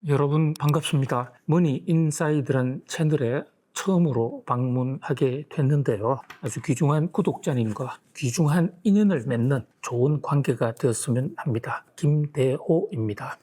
여러분 반갑습니다. 머니 인사이드라는 채널에 처음으로 방문하게 됐는데요. 아주 귀중한 구독자님과 귀중한 인연을 맺는 좋은 관계가 되었으면 합니다. 김대호입니다.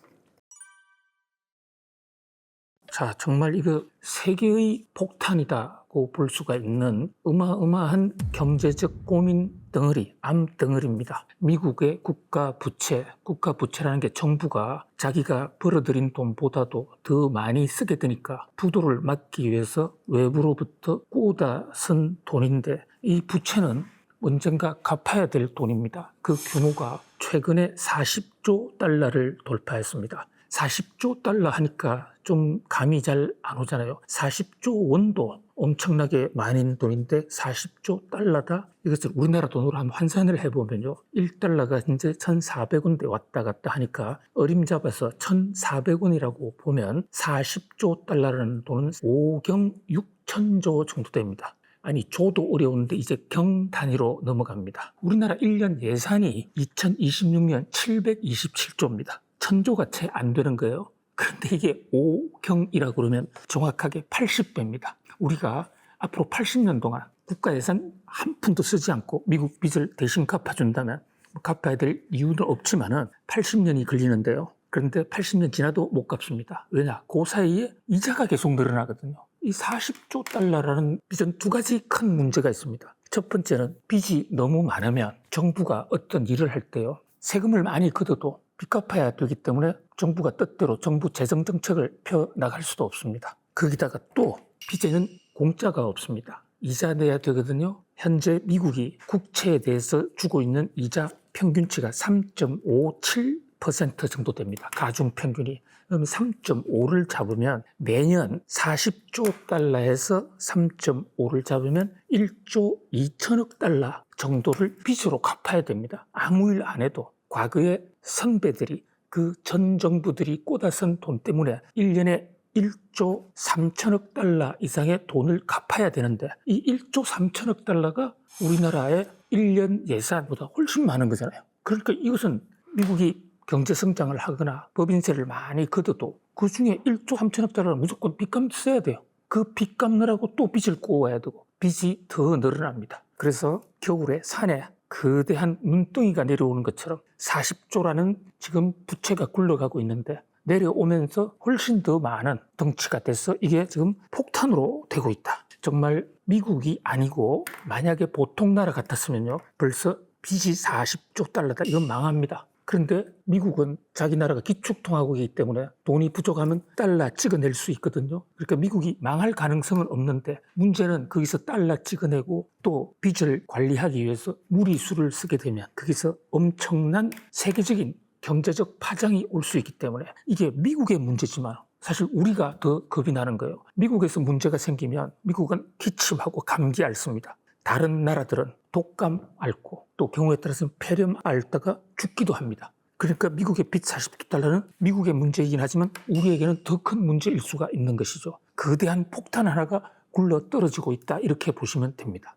자, 정말 이거 세계의 폭탄이다고 볼 수가 있는 어마어마한 경제적 고민 덩어리, 암덩어리입니다. 미국의 국가 부채라는 게 정부가 자기가 벌어들인 돈보다도 더 많이 쓰게 되니까 부도를 막기 위해서 외부로부터 꾸어다 쓴 돈인데, 이 부채는 언젠가 갚아야 될 돈입니다. 그 규모가 최근에 40조 달러를 돌파했습니다. 40조 달러 하니까 좀 감이 잘 안 오잖아요. 40조 원도 엄청나게 많이 있는 돈인데 40조 달러다? 이것을 우리나라 돈으로 한번 환산을 해보면요. 1달러가 이제 1,400원대 왔다 갔다 하니까 어림잡아서 1,400원이라고 보면 40조 달러라는 돈은 5경 6천조 정도 됩니다. 아니, 조도 어려운데 이제 경 단위로 넘어갑니다. 우리나라 1년 예산이 2026년 727조입니다. 1000조가 채 안 되는 거예요. 그런데 이게 5경이라고 그러면 정확하게 80배입니다. 우리가 앞으로 80년 동안 국가 예산 한 푼도 쓰지 않고 미국 빚을 대신 갚아준다면 갚아야 될 이유는 없지만은 80년이 걸리는데요. 그런데 80년 지나도 못 갚습니다. 왜냐? 그 사이에 이자가 계속 늘어나거든요. 이 40조 달러라는 빚은 두 가지 큰 문제가 있습니다. 첫 번째는 빚이 너무 많으면 정부가 어떤 일을 할 때요, 세금을 많이 걷어도 빚 갚아야 되기 때문에 정부가 뜻대로 정부 재정 정책을 펴나갈 수도 없습니다. 거기다가 또 빚에는 공짜가 없습니다. 이자 내야 되거든요. 현재 미국이 국채에 대해서 주고 있는 이자 평균치가 3.57% 정도 됩니다. 가중 평균이. 그럼 3.5를 잡으면 매년 40조 달러에서 3.5를 잡으면 1조 2천억 달러 정도를 빚으로 갚아야 됩니다. 아무 일 안 해도. 과거에 선배들이, 그 전 정부들이 꽂아선 돈 때문에 1년에 1조 3천억 달러 이상의 돈을 갚아야 되는데, 이 1조 3천억 달러가 우리나라의 1년 예산보다 훨씬 많은 거잖아요. 그러니까 이것은 미국이 경제 성장을 하거나 법인세를 많이 걷어도 그 중에 1조 3천억 달러를 무조건 빚값 써야 돼요. 그 빚 갚느라고 또 빚을 꼬아야 되고 빚이 더 늘어납니다. 그래서 겨울에 산에 거대한 눈덩이가 내려오는 것처럼 40조라는 지금 부채가 굴러가고 있는데, 내려오면서 훨씬 더 많은 덩치가 돼서 이게 지금 폭탄으로 되고 있다. 정말 미국이 아니고 만약에 보통 나라 같았으면요, 벌써 빚이 40조 달러다, 이건 망합니다. 그런데 미국은 자기 나라가 기축통화국이기 때문에 돈이 부족하면 달러 찍어낼 수 있거든요. 그러니까 미국이 망할 가능성은 없는데, 문제는 거기서 달러 찍어내고 또 빚을 관리하기 위해서 무리수를 쓰게 되면 거기서 엄청난 세계적인 경제적 파장이 올 수 있기 때문에 이게 미국의 문제지만 사실 우리가 더 겁이 나는 거예요. 미국에서 문제가 생기면 미국은 기침하고 감기 앓습니다. 다른 나라들은 독감 앓고 또 경우에 따라서는 폐렴 앓다가 죽기도 합니다. 그러니까 미국의 빚 40조 달러는 미국의 문제이긴 하지만 우리에게는 더 큰 문제일 수가 있는 것이죠. 거대한 폭탄 하나가 굴러 떨어지고 있다, 이렇게 보시면 됩니다.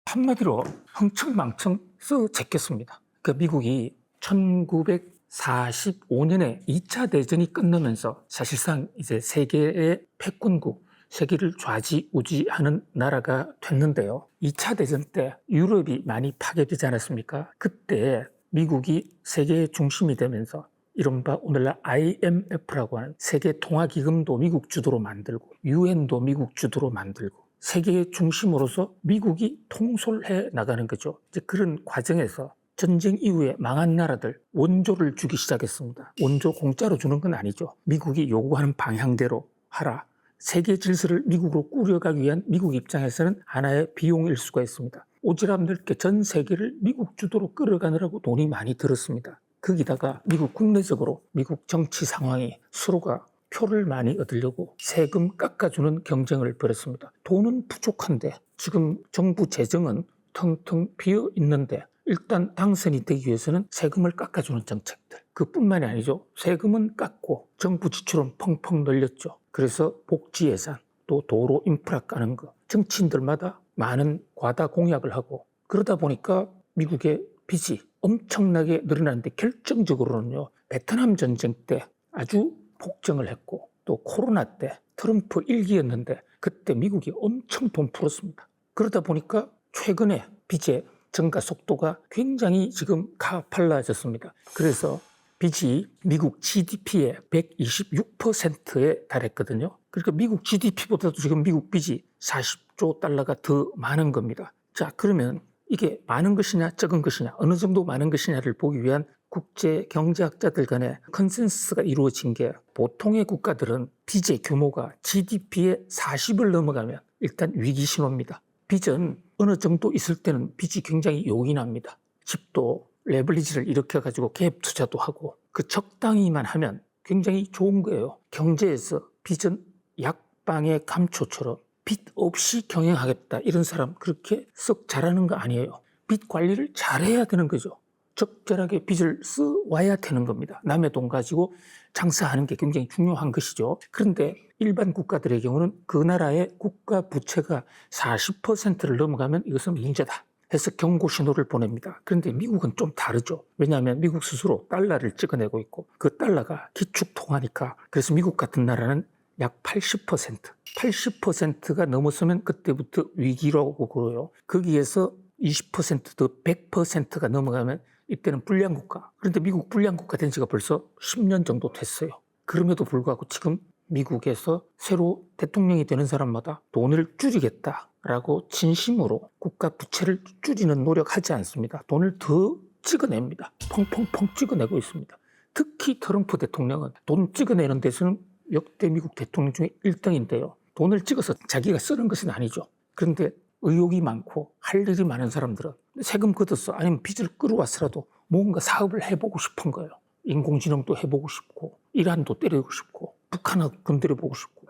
한마디로 흥청망청 써 제꼈습니다. 그러니까 미국이 1945년에 2차 대전이 끝나면서 사실상 이제 세계의 패권국, 세계를 좌지우지하는 나라가 됐는데요. 2차 대전 때 유럽이 많이 파괴되지 않았습니까? 그때 미국이 세계의 중심이 되면서 이른바 오늘날 IMF라고 하는 세계통화기금도 미국 주도로 만들고 UN도 미국 주도로 만들고 세계의 중심으로서 미국이 통솔해 나가는 거죠. 이제 그런 과정에서 전쟁 이후에 망한 나라들 원조를 주기 시작했습니다. 원조 공짜로 주는 건 아니죠. 미국이 요구하는 방향대로 하라. 세계 질서를 미국으로 꾸려가기 위한 미국 입장에서는 하나의 비용일 수가 있습니다. 오지랖 넓게 전 세계를 미국 주도로 끌어가느라고 돈이 많이 들었습니다. 거기다가 미국 국내적으로 미국 정치 상황이 서로가 표를 많이 얻으려고 세금 깎아주는 경쟁을 벌였습니다. 돈은 부족한데 지금 정부 재정은 텅텅 비어 있는데 일단 당선이 되기 위해서는 세금을 깎아주는 정책들, 그뿐만이 아니죠. 세금은 깎고 정부 지출은 펑펑 늘렸죠. 그래서 복지 예산, 또 도로 인프라 까는 거, 정치인들마다 많은 과다 공약을 하고, 그러다 보니까 미국의 빚이 엄청나게 늘어나는데 결정적으로는요. 베트남 전쟁 때 아주 폭증을 했고 또 코로나 때 트럼프 1기였는데 그때 미국이 엄청 돈 풀었습니다. 그러다 보니까 최근에 빚의 증가 속도가 굉장히 지금 가팔라졌습니다. 그래서 빚이 미국 GDP의 126%에 달했거든요. 그러니까 미국 GDP보다도 지금 미국 빚이 40조 달러가 더 많은 겁니다. 자, 그러면 이게 많은 것이냐 적은 것이냐 어느 정도 많은 것이냐를 보기 위한 국제 경제학자들 간의 컨센서스가 이루어진 게 보통의 국가들은 빚의 규모가 GDP의 40을 넘어가면 일단 위기 신호입니다. 빚은 어느 정도 있을 때는 빚이 굉장히 요긴합니다. 집도 레버리지를 일으켜가지고 갭 투자도 하고 그 적당히만 하면 굉장히 좋은 거예요. 경제에서 빚은 약방의 감초처럼 빚 없이 경영하겠다 이런 사람 그렇게 썩 잘하는 거 아니에요. 빚 관리를 잘해야 되는 거죠. 적절하게 빚을 써와야 되는 겁니다. 남의 돈 가지고 장사하는 게 굉장히 중요한 것이죠. 그런데 일반 국가들의 경우는 그 나라의 국가 부채가 40%를 넘어가면 이것은 문제다 해서 경고 신호를 보냅니다. 그런데 미국은 좀 다르죠. 왜냐하면 미국 스스로 달러를 찍어내고 있고 그 달러가 기축통화니까 그래서 미국 같은 나라는 약 80%가 넘었으면 그때부터 위기라고 그래요. 거기에서 20%더 100%가 넘어가면 이때는 불량국가. 그런데 미국 불량국가 된 지가 벌써 10년 정도 됐어요. 그럼에도 불구하고 지금 미국에서 새로 대통령이 되는 사람마다 돈을 줄이겠다라고 진심으로 국가 부채를 줄이는 노력하지 않습니다. 돈을 더 찍어냅니다. 펑펑펑 찍어내고 있습니다. 특히 트럼프 대통령은 돈 찍어내는 데서는 역대 미국 대통령 중에 1등인데요. 돈을 찍어서 자기가 쓰는 것은 아니죠. 그런데 의욕이 많고 할 일이 많은 사람들은 세금 걷어서 아니면 빚을 끌어왔더라도 뭔가 사업을 해보고 싶은 거예요. 인공지능도 해보고 싶고 이란도 때리고 싶고 북한하고 건드려보고 싶고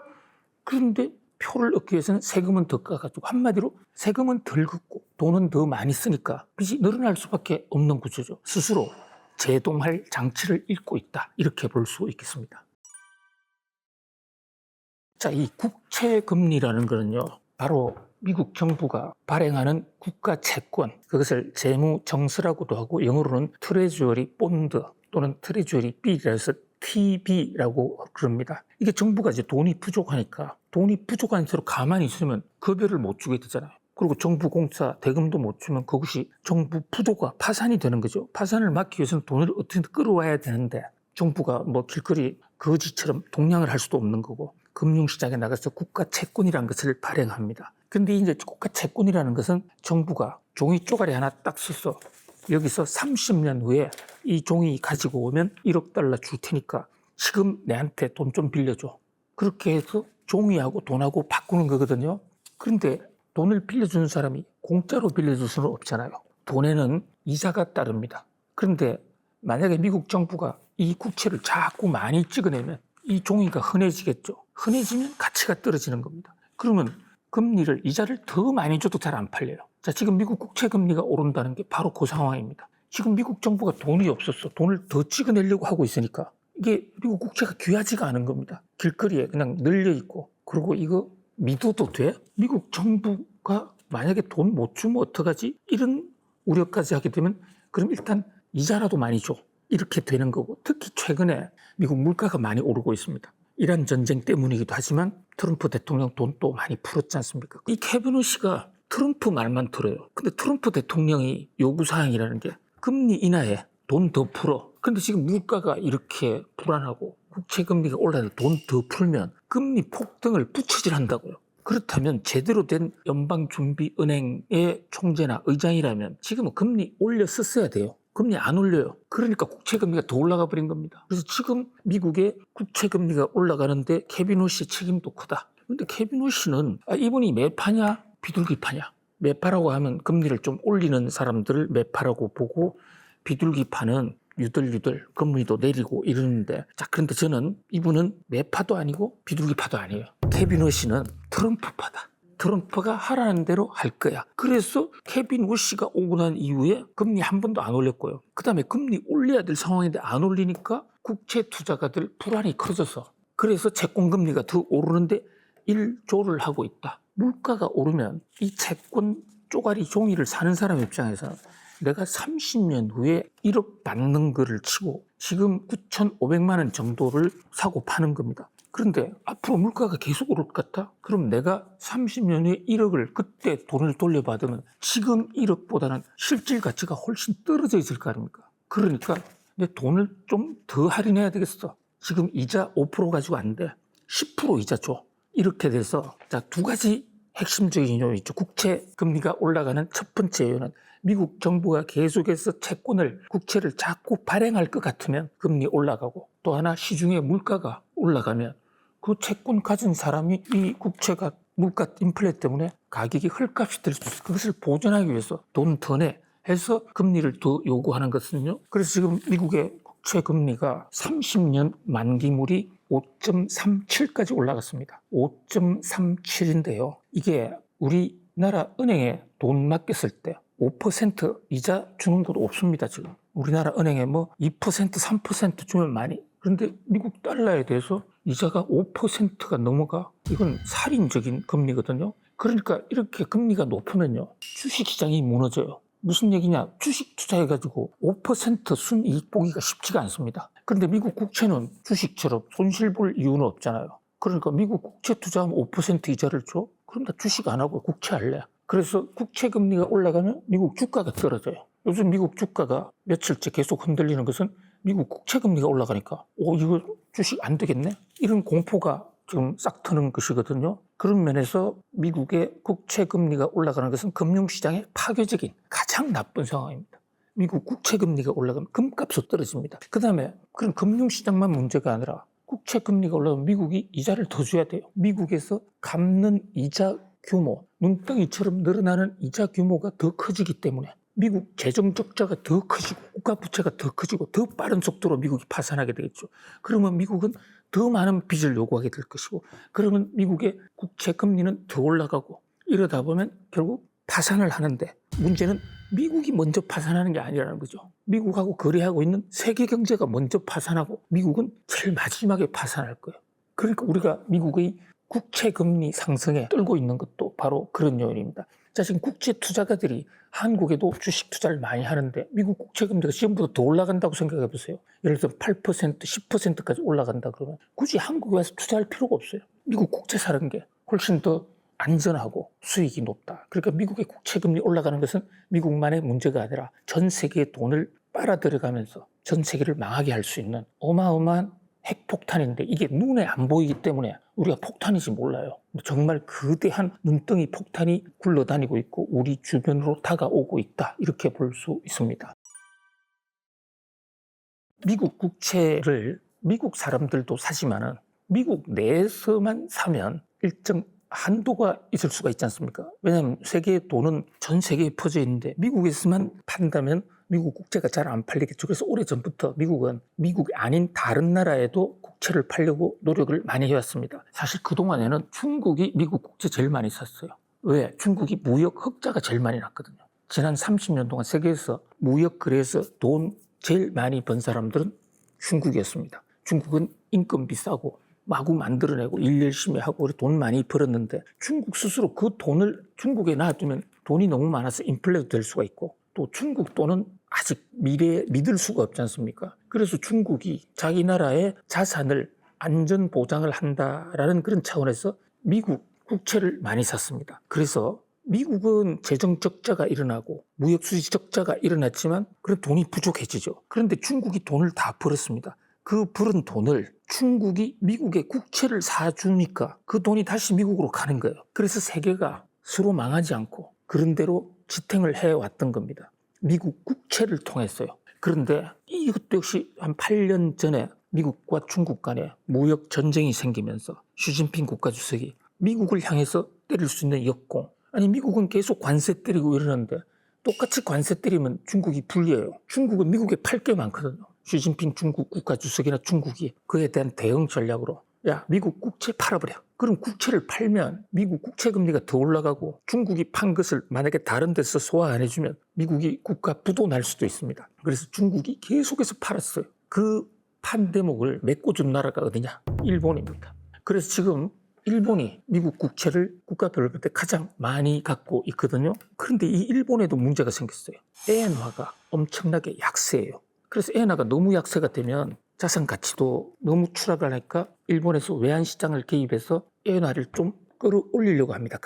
그런데 표를 얻기 위해서는 세금은 더 까가지고 한마디로 세금은 덜 걷고 돈은 더 많이 쓰니까 빚이 늘어날 수밖에 없는 구조죠. 스스로 제동할 장치를 잃고 있다 이렇게 볼 수 있겠습니다. 자, 이 국채금리라는 거는요 바로 미국 정부가 발행하는 국가 채권, 그것을 재무정서라고도 하고 영어로는 트레저리 본드 또는 트레저리 빌이라 해서 TB라고 그럽니다. 이게 정부가 이제 돈이 부족하니까 돈이 부족한 채로 가만히 있으면 급여를 못 주게 되잖아요. 그리고 정부 공사 대금도 못 주면 그것이 정부 부도가 파산이 되는 거죠. 파산을 막기 위해서는 돈을 어떻게든 끌어와야 되는데 정부가 뭐 길거리 거지처럼 동냥을 할 수도 없는 거고 금융시장에 나가서 국가 채권이라는 것을 발행합니다. 근데 이제 국가 채권이라는 것은 정부가 종이 쪼가리 하나 딱 써서 여기서 30년 후에 이 종이 가지고 오면 1억 달러 줄 테니까 지금 내한테 돈 좀 빌려줘. 그렇게 해서 종이하고 돈하고 바꾸는 거거든요. 그런데 돈을 빌려주는 사람이 공짜로 빌려줄 수는 없잖아요. 돈에는 이자가 따릅니다. 그런데 만약에 미국 정부가 이 국채를 자꾸 많이 찍어내면 이 종이가 흔해지겠죠. 흔해지면 가치가 떨어지는 겁니다. 그러면 금리를 이자를 더 많이 줘도 잘 안 팔려요. 자, 지금 미국 국채 금리가 오른다는 게 바로 그 상황입니다. 지금 미국 정부가 돈이 없었어. 돈을 더 찍어내려고 하고 있으니까 이게 미국 국채가 귀하지가 않은 겁니다. 길거리에 그냥 널려 있고 그리고 이거 믿어도 돼? 미국 정부가 만약에 돈 못 주면 어떡하지? 이런 우려까지 하게 되면 그럼 일단 이자라도 많이 줘. 이렇게 되는 거고 특히 최근에 미국 물가가 많이 오르고 있습니다. 이란 전쟁 때문이기도 하지만 트럼프 대통령 돈 또 많이 풀었지 않습니까? 이 케빈 씨가 트럼프 말만 들어요. 근데 트럼프 대통령이 요구사항이라는 게 금리 인하에 돈 더 풀어. 근데 지금 물가가 이렇게 불안하고 국채금리가 올라서 돈 더 풀면 금리 폭등을 부채질한다고요. 그렇다면 제대로 된 연방준비은행의 총재나 의장이라면 지금은 금리 올려 썼어야 돼요. 금리 안 올려요. 그러니까 국채금리가 더 올라가 버린 겁니다. 그래서 지금 미국의 국채금리가 올라가는데 케빈 씨의 책임도 크다. 근데 케빈 씨는 이분이 매파냐 비둘기파냐. 매파라고 하면 금리를 좀 올리는 사람들을 매파라고 보고 비둘기파는 유들유들 금리도 내리고 이러는데 자 그런데 저는 이분은 매파도 아니고 비둘기파도 아니에요. 케빈 씨는 트럼프파다. 트럼프가 하라는 대로 할 거야. 그래서 케빈 씨가 오고 난 이후에 금리 한 번도 안 올렸고요. 그 다음에 금리 올려야 될 상황인데 안 올리니까 국채 투자가들 불안이 커져서 그래서 채권금리가 더 오르는데 일조를 하고 있다. 물가가 오르면 이 채권 쪼가리 종이를 사는 사람 입장에서 내가 30년 후에 1억 받는 거를 치고 지금 9,500만 원 정도를 사고 파는 겁니다. 그런데 앞으로 물가가 계속 오를 것 같아? 그럼 내가 30년 후에 1억을 그때 돈을 돌려받으면 지금 1억보다는 실질 가치가 훨씬 떨어져 있을 거 아닙니까? 그러니까 내 돈을 좀 더 할인해야 되겠어. 지금 이자 5% 가지고 안 돼. 10% 이자 줘. 이렇게 돼서 자, 두 가지 핵심적인 요인 있죠. 국채 금리가 올라가는 첫 번째 요인은 미국 정부가 계속해서 채권을 국채를 자꾸 발행할 것 같으면 금리 올라가고, 또 하나 시중에 물가가 올라가면 그 채권 가진 사람이 이 국채가 물가 인플레 때문에 가격이 헐값이 될 수 있어요. 그것을 보존하기 위해서 돈 더 내 해서 금리를 더 요구하는 것은요. 그래서 지금 미국의 국채 금리가 30년 만기물이 5.37까지 올라갔습니다. 5.37인데요. 이게 우리나라 은행에 돈 맡겼을 때 5% 이자 주는 곳 없습니다. 지금 우리나라 은행에 뭐 2%, 3% 주면 많이. 그런데 미국 달러에 대해서 이자가 5%가 넘어가. 이건 살인적인 금리거든요. 그러니까 이렇게 금리가 높으면요, 주식시장이 무너져요. 무슨 얘기냐? 주식 투자해가지고 5% 순이익 보기가 쉽지가 않습니다. 그런데 미국 국채는 주식처럼 손실 볼 이유는 없잖아요. 그러니까 미국 국채 투자하면 5% 이자를 줘? 그럼 나 주식 안 하고 국채 할래. 그래서 국채 금리가 올라가면 미국 주가가 떨어져요. 요즘 미국 주가가 며칠째 계속 흔들리는 것은 미국 국채 금리가 올라가니까 이거 주식 안 되겠네? 이런 공포가 지금 싹 트는 것이거든요. 그런 면에서 미국의 국채 금리가 올라가는 것은 금융시장의 파괴적인 가장 나쁜 상황입니다. 미국 국채 금리가 올라가면 금값도 떨어집니다. 그 다음에 그런 금융시장만 문제가 아니라 국채 금리가 올라가면 미국이 이자를 더 줘야 돼요. 미국에서 갚는 이자 규모, 눈덩이처럼 늘어나는 이자 규모가 더 커지기 때문에 미국 재정 적자가 더 커지고 국가 부채가 더 커지고 더 빠른 속도로 미국이 파산하게 되겠죠. 그러면 미국은 더 많은 빚을 요구하게 될 것이고, 그러면 미국의 국채 금리는 더 올라가고, 이러다 보면 결국 파산을 하는데, 문제는 미국이 먼저 파산하는 게 아니라는 거죠. 미국하고 거래하고 있는 세계 경제가 먼저 파산하고 미국은 제일 마지막에 파산할 거예요. 그러니까 우리가 미국의 국채 금리 상승에 떨고 있는 것도 바로 그런 요인입니다. 자, 지금 국제 투자가들이 한국에도 주식 투자를 많이 하는데 미국 국채 금리가 지금보다 더 올라간다고 생각해 보세요. 예를 들어 8%, 10%까지 올라간다 그러면 굳이 한국에 와서 투자할 필요가 없어요. 미국 국채 사는 게 훨씬 더 안전하고 수익이 높다. 그러니까 미국의 국채 금리 올라가는 것은 미국만의 문제가 아니라 전 세계의 돈을 빨아들여가면서 전 세계를 망하게 할 수 있는 어마어마한 핵폭탄인데, 이게 눈에 안 보이기 때문에 우리가 폭탄인지 몰라요. 정말 거대한 눈덩이 폭탄이 굴러다니고 있고 우리 주변으로 다가오고 있다, 이렇게 볼 수 있습니다. 미국 국채를 미국 사람들도 사지만은 미국 내에서만 사면 일정 한도가 있을 수가 있지 않습니까? 왜냐하면 세계의 돈은 전 세계에 퍼져 있는데 미국에서만 판다면 미국 국채가 잘 안 팔리겠죠. 그래서 오래전부터 미국은 미국이 아닌 다른 나라에도 국채를 팔려고 노력을 많이 해왔습니다. 사실 그동안에는 중국이 미국 국채 제일 많이 샀어요. 왜? 중국이 무역 흑자가 제일 많이 났거든요. 지난 30년 동안 세계에서 무역 거래에서 돈 제일 많이 번 사람들은 중국이었습니다. 중국은 인건비 싸고 마구 만들어내고 일 열심히 하고 돈 많이 벌었는데, 중국 스스로 그 돈을 중국에 놔두면 돈이 너무 많아서 인플레도 될 수가 있고, 또 중국 돈은 아직 미래에 믿을 수가 없지 않습니까? 그래서 중국이 자기 나라의 자산을 안전 보장을 한다라는 그런 차원에서 미국 국채를 많이 샀습니다. 그래서 미국은 재정 적자가 일어나고 무역 수지 적자가 일어났지만 그런 돈이 부족해지죠. 그런데 중국이 돈을 다 벌었습니다. 그 벌은 돈을 중국이 미국의 국채를 사주니까 그 돈이 다시 미국으로 가는 거예요. 그래서 세계가 서로 망하지 않고 그런 대로 지탱을 해왔던 겁니다. 미국 국채를 통했어요. 그런데 이것도 역시 한 8년 전에 미국과 중국 간에 무역 전쟁이 생기면서 시진핑 국가주석이 미국을 향해서 때릴 수 있는 역공, 아니 미국은 계속 관세 때리고 이러는데 똑같이 관세 때리면 중국이 불리해요. 중국은 미국에 팔 게 많거든요. 시진핑 중국 국가주석이나 중국이 그에 대한 대응 전략으로 야, 미국 국채 팔아버려. 그럼 국채를 팔면 미국 국채 금리가 더 올라가고 중국이 판 것을 만약에 다른 데서 소화 안 해주면 미국이 국가 부도 날 수도 있습니다. 그래서 중국이 계속해서 팔았어요. 그 판 대목을 메꿔준 나라가 어디냐? 일본입니다. 그래서 지금 일본이 미국 국채를 국가별로 볼 때 가장 많이 갖고 있거든요. 그런데 이 일본에도 문제가 생겼어요. 엔화가 엄청나게 약세예요. 그래서 엔화가 너무 약세가 되면 자산 가치도 너무 추락을 하니까 일본에서 외환시장을 개입해서 엔화를 좀 끌어올리려고 합니다.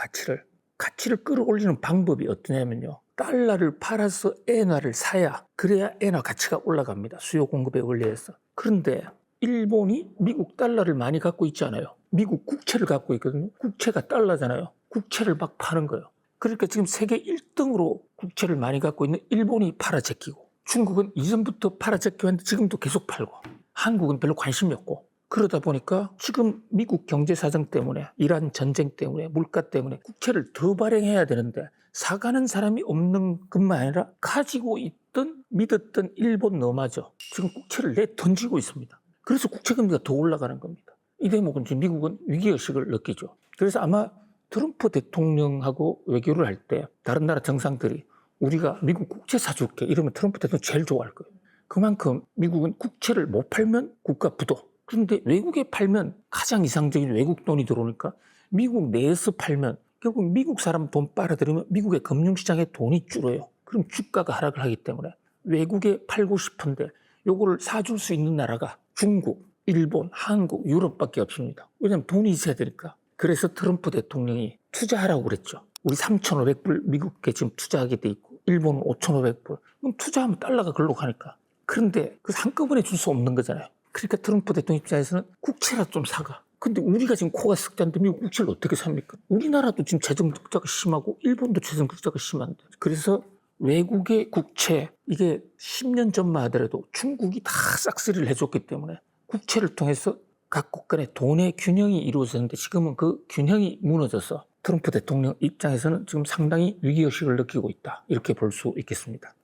가치를 끌어올리는 방법이 어떠냐면요. 달러를 팔아서 엔화를 사야 그래야 엔화 가치가 올라갑니다. 수요 공급에 의해서. 그런데 일본이 미국 달러를 많이 갖고 있지 않아요. 미국 국채를 갖고 있거든요. 국채가 달러잖아요. 국채를 막 파는 거예요. 그러니까 지금 세계 1등으로 국채를 많이 갖고 있는 일본이 팔아제끼고, 중국은 이전부터 팔아제끼고 했는데 지금도 계속 팔고, 한국은 별로 관심이 없고, 그러다 보니까 지금 미국 경제 사정 때문에, 이란 전쟁 때문에, 물가 때문에 국채를 더 발행해야 되는데 사가는 사람이 없는 것만 아니라 가지고 있던 믿었던 일본 너마저 지금 국채를 내던지고 있습니다. 그래서 국채금리가 더 올라가는 겁니다. 이 대목은 지금 미국은 위기의식을 느끼죠. 그래서 아마 트럼프 대통령하고 외교를 할 때 다른 나라 정상들이 우리가 미국 국채 사줄게 이러면 트럼프 대통령 제일 좋아할 거예요. 그만큼 미국은 국채를 못 팔면 국가 부도. 그런데 외국에 팔면 가장 이상적인 외국 돈이 들어오니까 미국 내에서 팔면 결국 미국 사람 돈 빨아들이면 미국의 금융시장에 돈이 줄어요. 그럼 주가가 하락을 하기 때문에 외국에 팔고 싶은데 요거를 사줄 수 있는 나라가 중국, 일본, 한국, 유럽밖에 없습니다. 왜냐하면 돈이 있어야 되니까. 그래서 트럼프 대통령이 투자하라고 그랬죠. 우리 3,500불 미국에 지금 투자하게 돼 있고 일본은 5,500불. 그럼 투자하면 달러가 글로 가니까. 그런데 그 한꺼번에 줄 수 없는 거잖아요. 그러니까 트럼프 대통령 입장에서는 국채라도 좀 사가. 근데 우리가 지금 코가 썩자는데 미국 국채를 어떻게 삽니까? 우리나라도 지금 재정 적자가 심하고 일본도 재정 적자가 심한데. 그래서 외국의 국채, 이게 10년 전만 하더라도 중국이 다 싹쓸이를 해줬기 때문에 국채를 통해서 각국 간의 돈의 균형이 이루어졌는데 지금은 그 균형이 무너져서 트럼프 대통령 입장에서는 지금 상당히 위기의식을 느끼고 있다. 이렇게 볼 수 있겠습니다.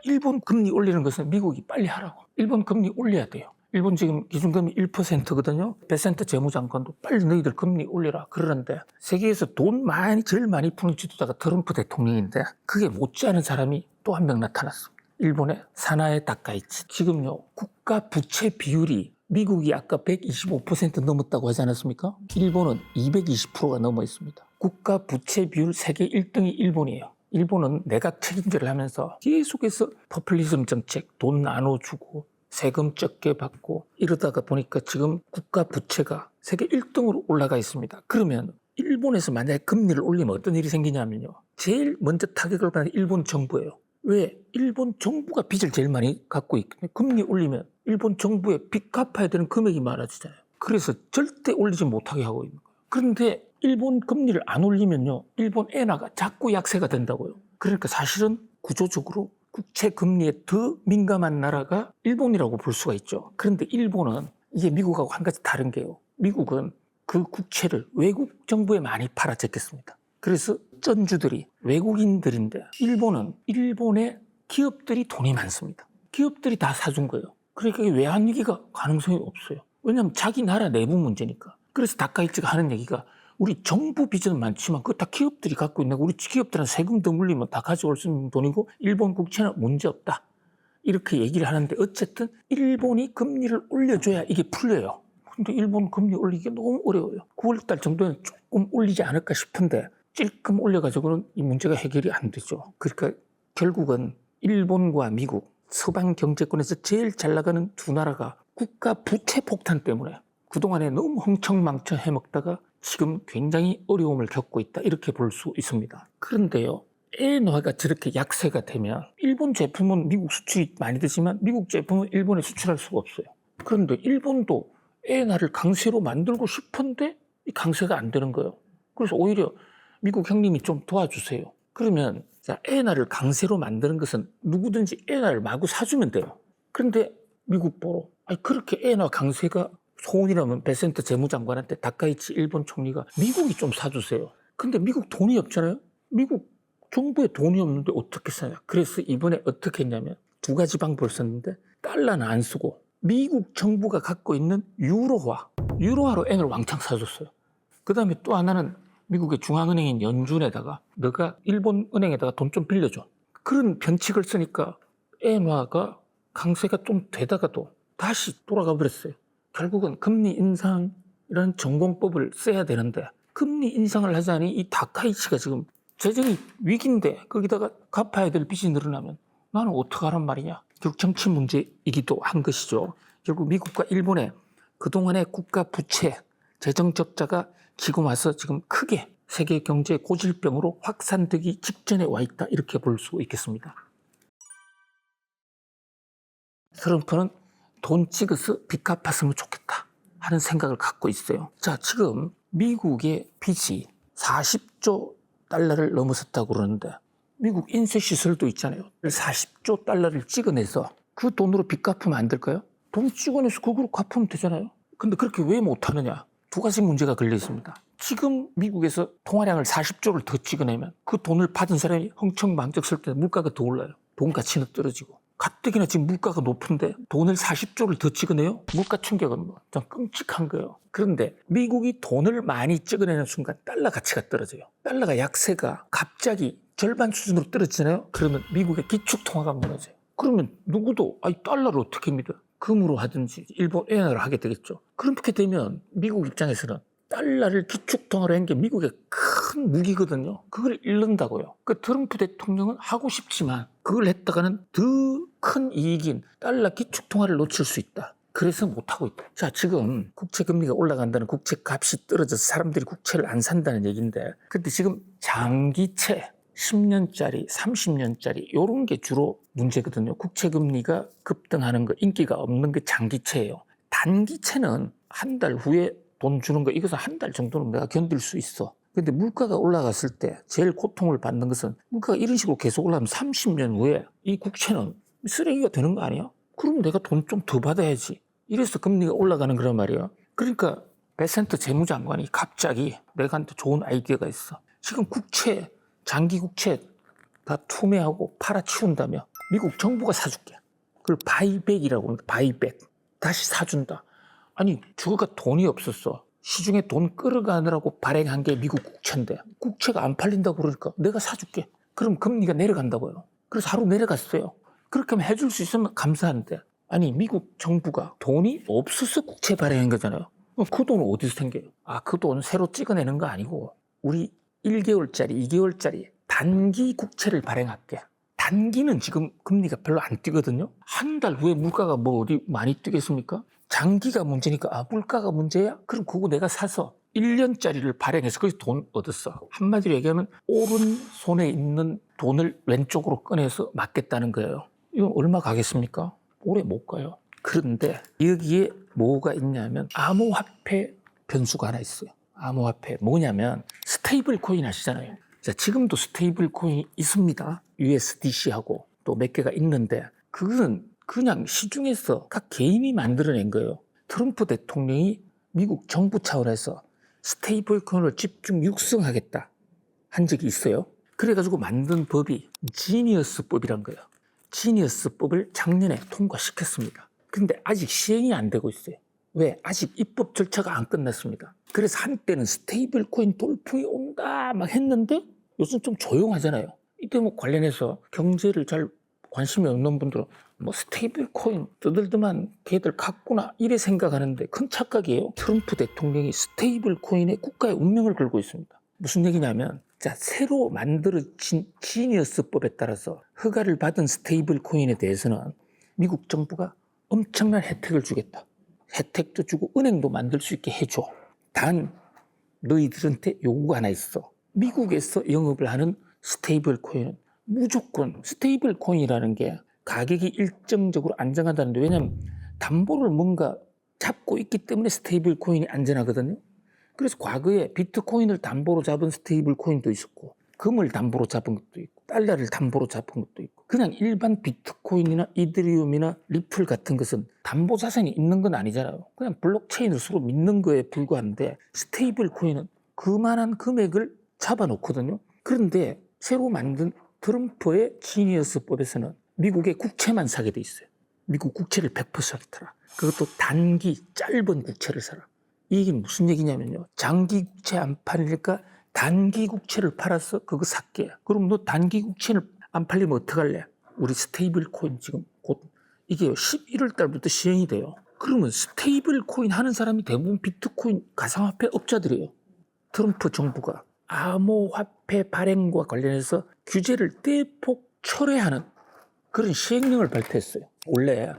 일본 금리 올리는 것은 미국이 빨리 하라고. 일본 금리 올려야 돼요. 일본 지금 기준금리 1%거든요. 베센트 재무장관도 빨리 너희들 금리 올려라 그러는데 세계에서 돈 제일 많이 푸는 지도자가 트럼프 대통령인데 그게 못지않은 사람이 또 한 명 나타났어. 일본의 사나에 다카이치. 지금요 국가 부채 비율이 미국이 아까 125% 넘었다고 하지 않았습니까? 일본은 220%가 넘어 있습니다. 국가 부채 비율 세계 1등이 일본이에요. 일본은 내각 책임제를 하면서 계속해서 포퓰리즘 정책, 돈 나눠주고 세금 적게 받고 이러다가 보니까 지금 국가 부채가 세계 1등으로 올라가 있습니다. 그러면 일본에서 만약에 금리를 올리면 어떤 일이 생기냐면요. 제일 먼저 타격을 받는 일본 정부예요. 왜? 일본 정부가 빚을 제일 많이 갖고 있거든요. 금리 올리면 일본 정부에 빚 갚아야 되는 금액이 많아지잖아요. 그래서 절대 올리지 못하게 하고 있는 거예요. 그런데 일본 금리를 안 올리면요. 일본 엔화가 자꾸 약세가 된다고요. 그러니까 사실은 구조적으로 국채 금리에 더 민감한 나라가 일본이라고 볼 수가 있죠. 그런데 일본은 이게 미국하고 한 가지 다른 게요. 미국은 그 국채를 외국 정부에 많이 팔아제꼈습니다. 그래서 전주들이 외국인들인데 일본은 일본의 기업들이 돈이 많습니다. 기업들이 다 사준 거예요. 그러니까 외환위기가 가능성이 없어요. 왜냐하면 자기 나라 내부 문제니까. 그래서 다카이치가 하는 얘기가 우리 정부 빚은 많지만 그거 다 기업들이 갖고 있는 거 우리 기업들은 세금 더 물리면 다 가져올 수 있는 돈이고 일본 국채는 문제없다. 이렇게 얘기를 하는데 어쨌든 일본이 금리를 올려줘야 이게 풀려요. 근데 일본 금리 올리기 너무 어려워요. 9월달 정도는 조금 올리지 않을까 싶은데 찔끔 올려가지고는 이 문제가 해결이 안 되죠. 그러니까 결국은 일본과 미국, 서방 경제권에서 제일 잘 나가는 두 나라가 국가 부채 폭탄 때문에 그동안에 너무 흥청망청 해먹다가 지금 굉장히 어려움을 겪고 있다. 이렇게 볼 수 있습니다. 그런데요. 엔화가 저렇게 약세가 되면 일본 제품은 미국 수출이 많이 되지만 미국 제품은 일본에 수출할 수가 없어요. 그런데 일본도 엔화를 강세로 만들고 싶은데 이 강세가 안 되는 거예요. 그래서 오히려 미국 형님이 좀 도와주세요. 그러면 엔화를 강세로 만드는 것은 누구든지 엔화를 마구 사주면 돼요. 그런데 미국 보러 그렇게 엔화 강세가 소원이라면 베센트 재무장관한테 다카이치 일본 총리가 미국이 좀 사주세요. 근데 미국 돈이 없잖아요. 미국 정부에 돈이 없는데 어떻게 사냐. 그래서 이번에 어떻게 했냐면 두 가지 방법을 썼는데 달러는 안 쓰고 미국 정부가 갖고 있는 유로화로 엔을 왕창 사줬어요. 그 다음에 또 하나는 미국의 중앙은행인 연준에다가 너가 일본 은행에다가 돈 좀 빌려줘. 그런 변칙을 쓰니까 엔화가 강세가 좀 되다가도 다시 돌아가 버렸어요. 결국은 금리 인상이라는 전공법을 써야 되는데 금리 인상을 하자니 이 다카이치가 지금 재정이 위기인데 거기다가 갚아야 될 빚이 늘어나면 나는 어떡하란 말이냐. 결국 정치 문제이기도 한 것이죠. 결국 미국과 일본의 그동안의 국가 부채, 재정 적자가 지금 와서 지금 크게 세계 경제 고질병으로 확산되기 직전에 와 있다. 이렇게 볼 수 있겠습니다. 트럼프는 돈 찍어서 빚 갚았으면 좋겠다 하는 생각을 갖고 있어요. 자, 지금 미국의 빚이 40조 달러를 넘어섰다고 그러는데 미국 인쇄시설도 있잖아요. 40조 달러를 찍어내서 그 돈으로 빚 갚으면 안 될까요? 돈 찍어내서 그걸로 갚으면 되잖아요. 근데 그렇게 왜 못하느냐? 두 가지 문제가 걸려 있습니다. 지금 미국에서 통화량을 40조를 더 찍어내면 그 돈을 받은 사람이 흥청망청 쓸 때 물가가 더 올라요. 돈 가치는 떨어지고. 가뜩이나 지금 물가가 높은데 돈을 40조를 더 찍어내요? 물가 충격은 좀 끔찍한 거예요. 그런데 미국이 돈을 많이 찍어내는 순간 달러 가치가 떨어져요. 달러가 약세가 갑자기 절반 수준으로 떨어지잖아요. 그러면 미국의 기축통화가 무너져요. 그러면 누구도 달러를 어떻게 믿어? 금으로 하든지 일본 엔화로 하게 되겠죠. 그렇게 되면 미국 입장에서는 달러를 기축통화로 한 게 미국의 큰 무기거든요. 그걸 잃는다고요. 그 트럼프 대통령은 하고 싶지만 그걸 했다가는 더 큰 이익인 달러 기축통화를 놓칠 수 있다. 그래서 못하고 있다. 자, 지금 국채금리가 올라간다는 국채값이 떨어져서 사람들이 국채를 안 산다는 얘기인데 근데 지금 장기채 10년짜리, 30년짜리 이런 게 주로 문제거든요. 국채금리가 급등하는 거, 인기가 없는 게 장기채예요. 단기채는 한 달 후에 돈 주는 거 이것은 한 달 정도는 내가 견딜 수 있어. 근데 물가가 올라갔을 때 제일 고통을 받는 것은 물가가 이런 식으로 계속 올라가면 30년 후에 이 국채는 쓰레기가 되는 거 아니야? 그럼 내가 돈 좀 더 받아야지. 이래서 금리가 올라가는 거란 말이야. 그러니까 베센트 재무장관이 갑자기 내가한테 좋은 아이디어가 있어. 지금 국채, 장기 국채 다 투매하고 팔아치운다며 미국 정부가 사줄게. 그걸 바이백이라고 합니다. 바이백. 다시 사준다. 아니 주가 돈이 없었어. 시중에 돈 끌어가느라고 발행한 게 미국 국채인데 국채가 안 팔린다고 그러니까 내가 사줄게. 그럼 금리가 내려간다고요. 그래서 하루 내려갔어요. 그렇게 하면 해줄 수 있으면 감사한데 아니 미국 정부가 돈이 없어서 국채 발행한 거잖아요. 그 돈은 어디서 생겨요? 그 돈 새로 찍어내는 거 아니고 우리 1개월짜리, 2개월짜리 단기 국채를 발행할게. 단기는 지금 금리가 별로 안 뛰거든요. 한 달 후에 물가가 뭐 어디 많이 뛰겠습니까? 장기가 문제니까 물가가 문제야? 그럼 그거 내가 사서 1년짜리를 발행해서 거기서 돈 얻었어. 한마디로 얘기하면 오른손에 있는 돈을 왼쪽으로 꺼내서 맡겠다는 거예요. 이건 얼마 가겠습니까? 오래 못 가요. 그런데 여기에 뭐가 있냐면 암호화폐 변수가 하나 있어요. 암호화폐 뭐냐면 스테이블 코인 아시잖아요. 자, 지금도 스테이블 코인이 있습니다. USDC하고 또 몇 개가 있는데 그거는 그냥 시중에서 각 개인이 만들어낸 거예요. 트럼프 대통령이 미국 정부 차원에서 스테이블 코인을 집중 육성하겠다 한 적이 있어요. 그래가지고 만든 법이 지니어스법이란 거예요. 지니어스법을 작년에 통과시켰습니다. 근데 아직 시행이 안 되고 있어요. 왜? 아직 입법 절차가 안 끝났습니다. 그래서 한때는 스테이블 코인 돌풍이 온다 막 했는데 요즘 좀 조용하잖아요. 이때 뭐 관련해서 경제를 잘 관심이 없는 분들은 뭐 스테이블 코인 떠들더만 걔들 갖구나 이래 생각하는데 큰 착각이에요. 트럼프 대통령이 스테이블 코인에 국가의 운명을 걸고 있습니다. 무슨 얘기냐면 자, 새로 만들어진 지니어스법에 따라서 허가를 받은 스테이블 코인에 대해서는 미국 정부가 엄청난 혜택을 주겠다. 혜택도 주고 은행도 만들 수 있게 해줘. 단 너희들한테 요구가 하나 있어. 미국에서 영업을 하는 스테이블 코인은 무조건 스테이블 코인이라는 게 가격이 일정적으로 안정하다는데 왜냐하면 담보를 뭔가 잡고 있기 때문에 스테이블 코인이 안전하거든요. 그래서 과거에 비트코인을 담보로 잡은 스테이블 코인도 있었고 금을 담보로 잡은 것도 있고 달러를 담보로 잡은 것도 있고 그냥 일반 비트코인이나 이더리움이나 리플 같은 것은 담보 자산이 있는 건 아니잖아요. 그냥 블록체인을 서로 믿는 거에 불과한데 스테이블 코인은 그만한 금액을 잡아놓거든요. 그런데 새로 만든 트럼프의 지니어스법에서는 미국의 국채만 사게 돼 있어요. 미국 국채를 100% 사라. 그것도 단기 짧은 국채를 사라. 이 얘기는 무슨 얘기냐면요. 장기 국채 안 팔리니까 단기 국채를 팔아서 그거 살게. 그럼 너 단기 국채를 안 팔리면 어떡할래? 우리 스테이블 코인 지금 곧 이게 11월 달부터 시행이 돼요. 그러면 스테이블 코인 하는 사람이 대부분 비트코인 가상화폐 업자들이에요. 트럼프 정부가 암호화폐 발행과 관련해서 규제를 대폭 철회하는 그런 시행령을 발표했어요. 원래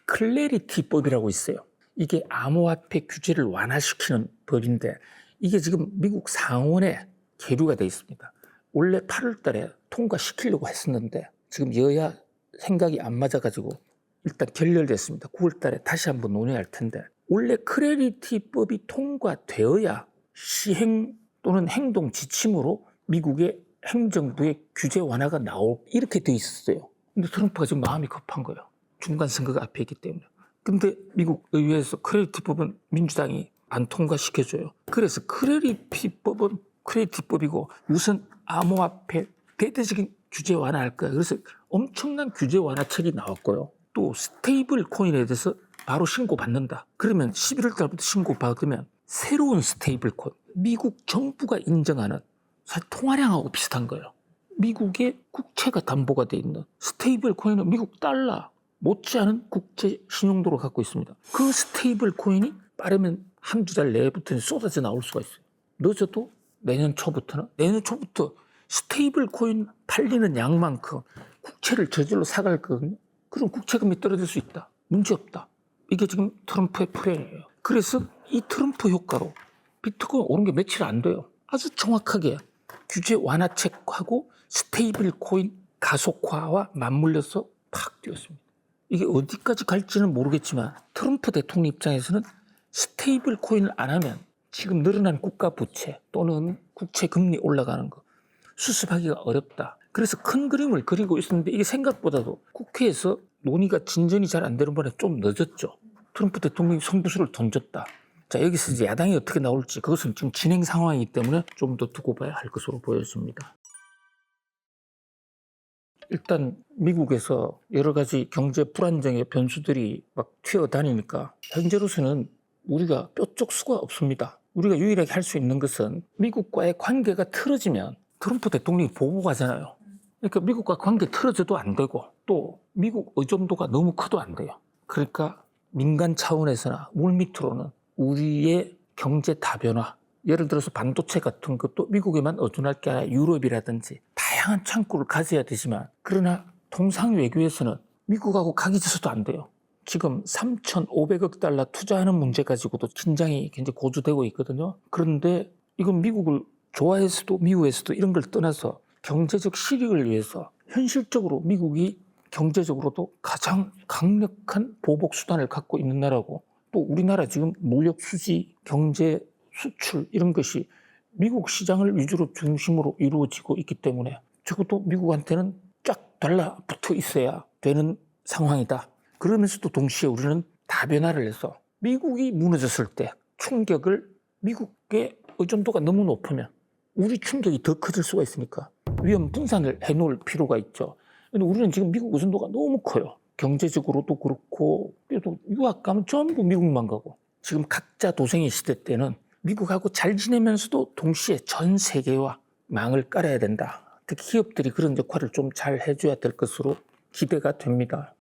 클래리티법이라고 있어요. 이게 암호화폐 규제를 완화시키는 법인데 이게 지금 미국 상원에 계류가 돼 있습니다. 원래 8월 달에 통과시키려고 했었는데 지금 여야 생각이 안 맞아가지고 일단 결렬됐습니다. 9월 달에 다시 한번 논의할 텐데 원래 클래리티법이 통과되어야 시행 또는 행동 지침으로 미국의 행정부의 규제 완화가 나올 이렇게 돼 있었어요. 근데 트럼프가 지금 마음이 급한 거예요. 중간 선거가 앞에 있기 때문에. 근데 미국 의회에서 클래리티법은 민주당이 안 통과시켜줘요. 그래서 클래리티법은 클래리티법이고 우선 암호화폐 대대적인 규제 완화할 거야. 그래서 엄청난 규제 완화책이 나왔고요. 또 스테이블 코인에 대해서 바로 신고받는다. 그러면 11월 달부터 신고받으면 새로운 스테이블 코인, 미국 정부가 인정하는 사실 통화량하고 비슷한 거예요. 미국의 국채가 담보가 돼 있는 스테이블 코인은 미국 달러 못지않은 국제 신용도를 갖고 있습니다. 그 스테이블 코인이 빠르면 한두 달 내부터는 쏟아져 나올 수가 있어요. 늦어도 내년 초부터 스테이블 코인 팔리는 양만큼 국채를 저절로 사갈 거거든요. 그럼 국채금리 떨어질 수 있다. 문제없다. 이게 지금 트럼프의 플랜이에요. 그래서 이 트럼프 효과로 비트코인 오른 게 며칠 안 돼요. 아주 정확하게 규제 완화책하고 스테이블 코인 가속화와 맞물려서 팍 뛰었습니다. 이게 어디까지 갈지는 모르겠지만 트럼프 대통령 입장에서는 스테이블 코인을 안 하면 지금 늘어난 국가 부채 또는 국채 금리 올라가는 거 수습하기가 어렵다. 그래서 큰 그림을 그리고 있었는데 이게 생각보다도 국회에서 논의가 진전이 잘 안 되는 바람에 좀 늦었죠. 트럼프 대통령이 승부수를 던졌다. 자, 여기서 이제 야당이 어떻게 나올지 그것은 지금 진행 상황이기 때문에 좀 더 두고 봐야 할 것으로 보여집니다. 일단 미국에서 여러 가지 경제 불안정의 변수들이 막 튀어다니니까 현재로서는 우리가 뾰족 수가 없습니다. 우리가 유일하게 할 수 있는 것은 미국과의 관계가 틀어지면 트럼프 대통령이 보고 가잖아요. 그러니까 미국과 관계 틀어져도 안 되고 또 미국 의존도가 너무 커도 안 돼요. 그러니까 민간 차원에서나 물밑으로는 우리의 경제 다변화, 예를 들어서 반도체 같은 것도 미국에만 의존할 게 아니라 유럽이라든지 다양한 창구를 가져야 되지만 그러나 통상 외교에서는 미국하고 각이져서도 안 돼요. 지금 3,500억 달러 투자하는 문제 가지고도 긴장이 굉장히 고조되고 있거든요. 그런데 이건 미국을 좋아해서도 미국에서도 이런 걸 떠나서 경제적 실익을 위해서 현실적으로 미국이 경제적으로도 가장 강력한 보복 수단을 갖고 있는 나라고 또 우리나라 지금 무역 수지, 경제 수출 이런 것이 미국 시장을 위주로 중심으로 이루어지고 있기 때문에 적어도 미국한테는 쫙 달라붙어 있어야 되는 상황이다. 그러면서도 동시에 우리는 다변화를 해서 미국이 무너졌을 때 충격을 미국의 의존도가 너무 높으면 우리 충격이 더 커질 수가 있으니까 위험 분산을 해놓을 필요가 있죠. 근데 우리는 지금 미국 의존도가 너무 커요. 경제적으로도 그렇고 또 유학 가면 전부 미국만 가고 지금 각자 도생의 시대 때는 미국하고 잘 지내면서도 동시에 전 세계와 망을 깔아야 된다. 특히 기업들이 그런 역할을 좀 잘 해줘야 될 것으로 기대가 됩니다.